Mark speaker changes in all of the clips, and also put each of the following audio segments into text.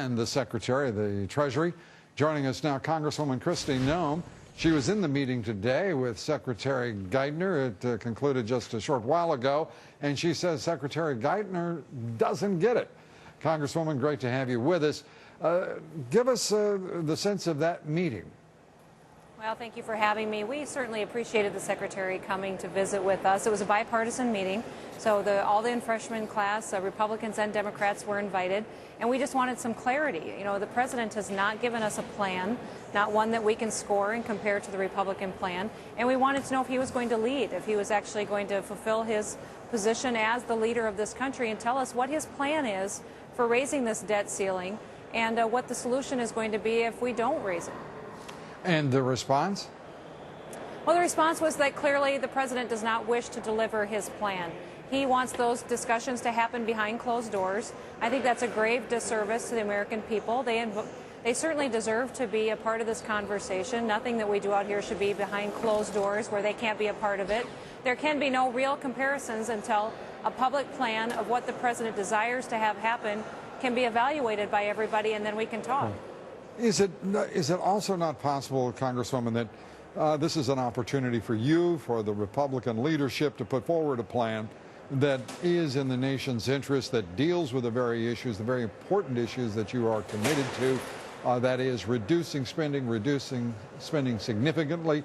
Speaker 1: and the Secretary of the Treasury. Joining us now, Congresswoman Kristi Noem. She was in the meeting today with Secretary Geithner. It concluded just a short while ago, and she says Secretary Geithner doesn't get it. Congresswoman, great to have you with us. Give us the sense of that meeting.
Speaker 2: Well, thank you for having me. We certainly appreciated the Secretary coming to visit with us. It was a bipartisan meeting, so all the freshman class, Republicans and Democrats, were invited, and we just wanted some clarity. You know, the President has not given us a plan, not one that we can score and compare to the Republican plan, and we wanted to know if he was going to lead, if he was actually going to fulfill his position as the leader of this country and tell us what his plan is for raising this debt ceiling and what the solution is going to be if we don't raise it.
Speaker 1: And the response?
Speaker 2: Well, the response was that clearly the President does not wish to deliver his plan. He wants those discussions to happen behind closed doors. I think that's a grave disservice to the American people. They certainly deserve to be a part of this conversation. Nothing that we do out here should be behind closed doors where they can't be a part of it. There can be no real comparisons until a public plan of what the President desires to have happen can be evaluated by everybody, and then we can talk.
Speaker 1: Is it also not possible, Congresswoman, that this is an opportunity for you, for the Republican leadership, to put forward a plan that is in the nation's interest, that deals with the very issues, the very important issues that you are committed to, that is reducing spending significantly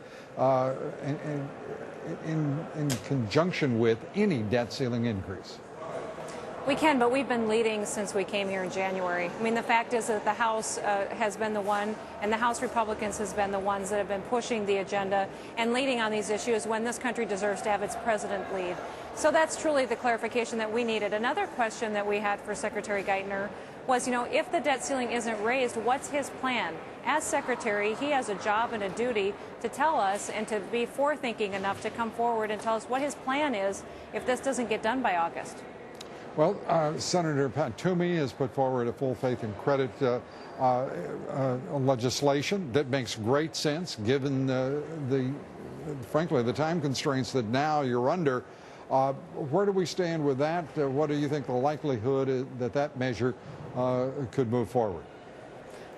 Speaker 1: in conjunction with any debt ceiling increase?
Speaker 2: We can, but we've been leading since we came here in January. I mean, the fact is that the House has been the one, and the House Republicans has been the ones that have been pushing the agenda and leading on these issues when this country deserves to have its president lead. So that's truly the clarification that we needed. Another question that we had for Secretary Geithner was, you know, if the debt ceiling isn't raised, what's his plan? As Secretary, he has a job and a duty to tell us and to be forethinking enough to come forward and tell us what his plan is if this doesn't get done by August.
Speaker 1: Well, Senator Pat Toomey has put forward a full faith and credit legislation that makes great sense given frankly, the time constraints that now you're under. Where do we stand with that? What do you think the likelihood is that that measure could move forward?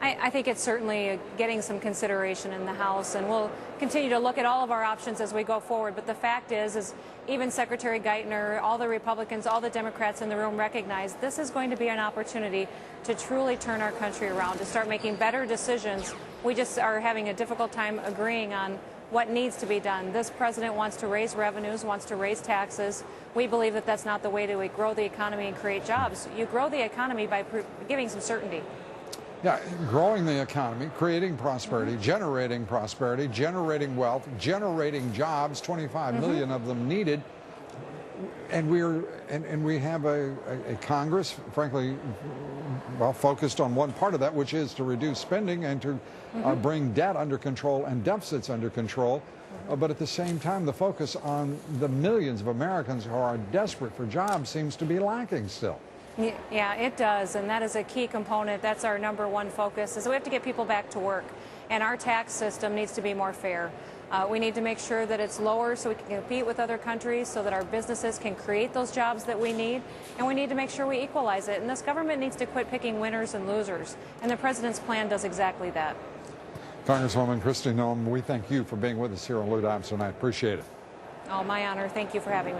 Speaker 2: I think it's certainly getting some consideration in the House, and we'll continue to look at all of our options as we go forward. But the fact is even Secretary Geithner, all the Republicans, all the Democrats in the room recognize this is going to be an opportunity to truly turn our country around, to start making better decisions. We just are having a difficult time agreeing on what needs to be done. This president wants to raise revenues, wants to raise taxes. We believe that that's not the way to grow the economy and create jobs. You grow the economy by giving some certainty.
Speaker 1: Yeah, growing the economy, creating prosperity, generating wealth, generating jobs, 25 million of them needed. And we have a Congress, frankly, well, focused on one part of that, which is to reduce spending and to bring debt under control and deficits under control. But at the same time, the focus on the millions of Americans who are desperate for jobs seems to be lacking still.
Speaker 2: Yeah, it does, and that is a key component. That's our number one focus, is we have to get people back to work, and our tax system needs to be more fair. We need to make sure that it's lower so we can compete with other countries, so that our businesses can create those jobs that we need, and we need to make sure we equalize it. And this government needs to quit picking winners and losers, and the President's plan does exactly that.
Speaker 1: Congresswoman Kristi Noem, we thank you for being with us here on Lou Dobbs tonight. Appreciate it.
Speaker 2: Oh, my honor. Thank you for having me.